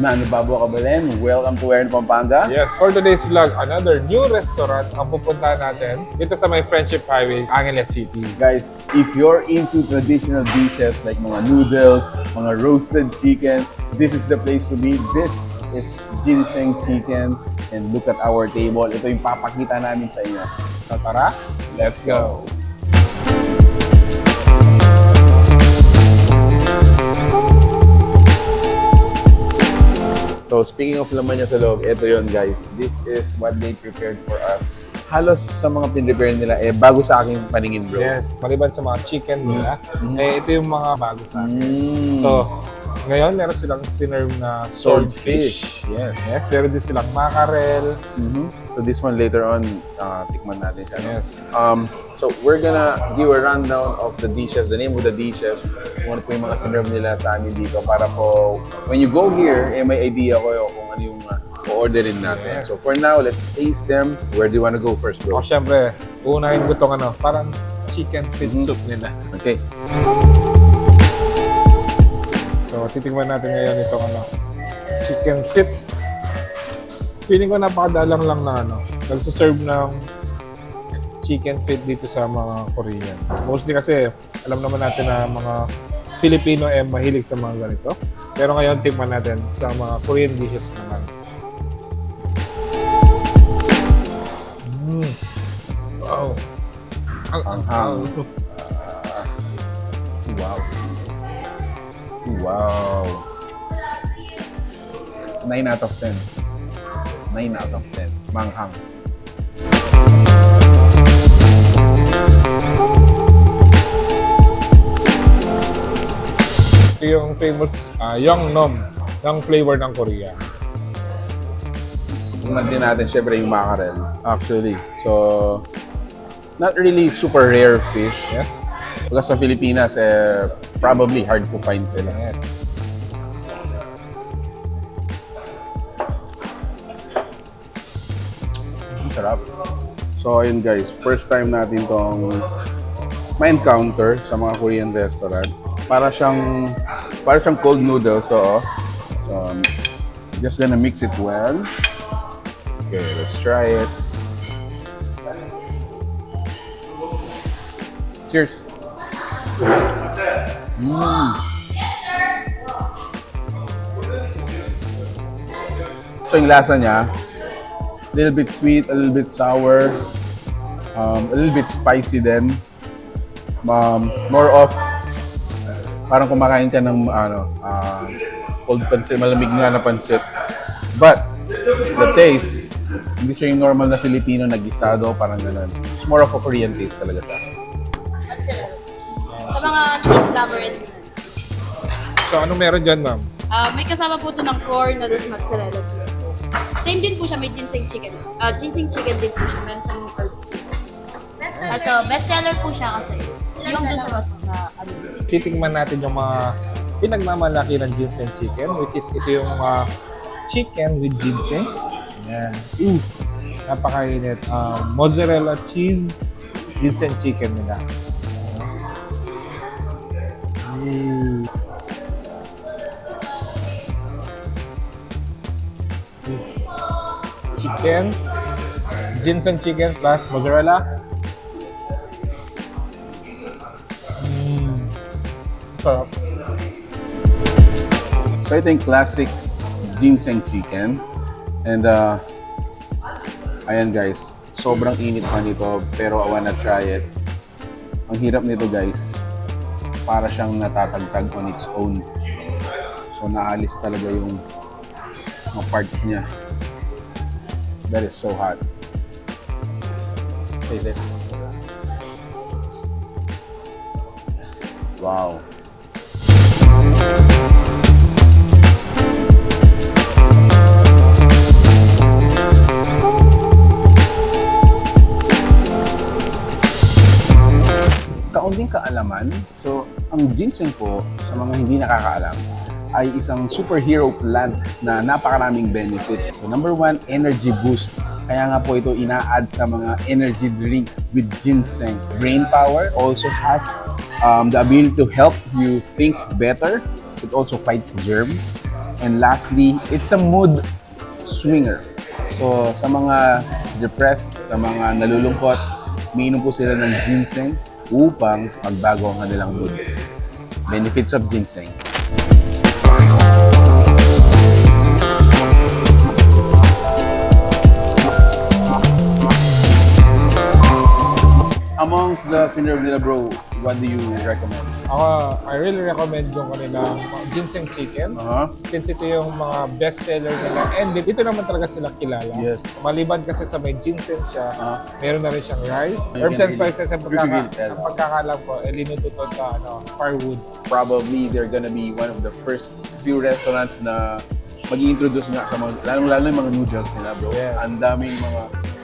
Mano Babo Kabalen, welcome to Where in Pampanga. Yes, for today's vlog, another new restaurant ang pupuntahan natin dito sa may Friendship Highway, Angeles City. Guys, if you're into traditional dishes like mga noodles, mga roasted chicken, this is the place to be. This is Ginseng Chicken and look at our table. Ito yung papakita namin sa inyo. So tara, let's go! So speaking of laman niya sa loob, ito yon guys. This is what they prepared for us. Halos sa mga pinrepare nila, bago sa aking paningin, bro. Yes, maliban sa mga chicken nila, ito yung mga bago sa akin. So, ngayon meron silang sinerve na swordfish. Yes. Yes, meron din silang mackerel. So this one later on, tikman natin siya. Yes. So we're gonna give a rundown of the dishes, the name of the dishes, kung ano po yung mga sinerve nila sa amin dito para po, when you go here, may idea ko kung ano yung o-orderin natin. Yes. So for now, let's taste them. Where do you wanna go first, bro? O syempre, uunahin ko itong parang chicken feet soup nila. Okay. So, titingnan natin ngayon itong chicken feet. Feeling ko napakadalang lang na nagsaserve ng chicken feet dito sa mga Korean. Mostly kasi, alam naman natin na mga Filipino mahilig sa mga ganito. Pero ngayon, tingnan natin sa mga Korean dishes naman. Wow! Ang wow. Wow. 9 out of 10. 9 out of 10. Manghang. Ito yung famous Yongnom, ng flavor ng Korea. Tingnan din natin syempre yung mackerel. Actually. So, not really super rare fish. Yes? Because sa Pilipinas, probably hard to find sila. Yes. Sarap. So ayun guys, first time natin tong ma-encounter sa mga Korean restaurant. Para siyang cold noodles, so just gonna mix it well. Okay, let's try it. Cheers. So yung lasa niya, a little bit sweet, a little bit sour, a little bit spicy din. More of parang kumakain ka ng cold pancit, malamig nga na pancit. But the taste, hindi siya yung normal na Filipino na gisado, parang ganun. It's more of a Korean taste talaga siya. Sa mga cheese lover and So, anong meron dyan, ma'am? may kasama po ito ng corn, noodles, mozzarella cheese po. Same din po siya, may ginseng chicken. Ginseng chicken din po siya, meron siyang herbs din. So, bestseller po siya kasi. Yung dun sa mas na Titingnan natin yung mga pinagmamalaki ng ginseng chicken, which is ito yung chicken with ginseng. Yan. Napakainit. Mozzarella cheese, ginseng chicken nila. Chicken, ginseng chicken plus mozzarella. Sarap. So ito yung classic ginseng chicken. And ayan guys, sobrang init pa nito pero I wanna try it. Ang hirap nito guys, para siyang natatagtag on its own. So naalis talaga yung mga parts niya. That is so hot. Taste it. Wow. Kaunting kaalaman. So, ang ginseng po, sa mga hindi nakakaalam, ay isang superhero plant na napakaraming benefits. So number one, energy boost. Kaya nga po ito ina-add sa mga energy drink with ginseng. Brain power also has the ability to help you think better. It also fights germs. And lastly, it's a mood swinger. So sa mga depressed, sa mga nalulungkot, umiinom po sila ng ginseng upang magbago ang kanilang mood. Benefits of ginseng. Amongst the syrup nila, bro, what do you recommend? Ako, I really recommend yung kanilang Ginseng Chicken. Since ito yung mga best seller nila. And dito naman talaga sila kilala. Yes. Maliban kasi sa may ginseng siya, meron na rin siyang rice. You Herbs can and spices ang really tell. pagkakalam ko, linuto to sa firewood. Probably they're gonna be one of the first few restaurants na mag-i-introduce nga sa mga, lalo yung mga noodles nila, bro. Yes. Ang daming mga,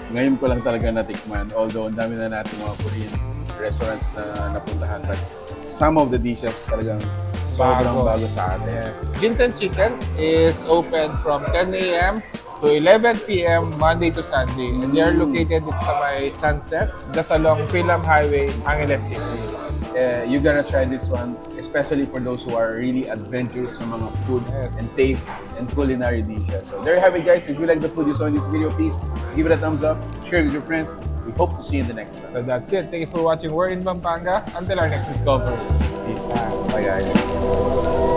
ngayon ko lang talaga natikman, although ang dami na natin mga Korean restaurants na napuntahan. But some of the dishes talagang sobrang bago sa atin. Yes. Ginseng Chicken is open from 10 a.m. to 11 p.m. Monday to Sunday. And they are located dito sa may Sunset, just along Philem Highway, Angeles City. You're gonna try this one, especially for those who are really adventurous sa mga food Yes. and taste and culinary dishes. So there you have it, guys. If you like the food you saw in this video, please give it a thumbs up, share it with your friends. We hope to see you in the next one. So that's it. Thank you for watching We're in Pampanga. Until our next discovery. Peace out. Bye, guys.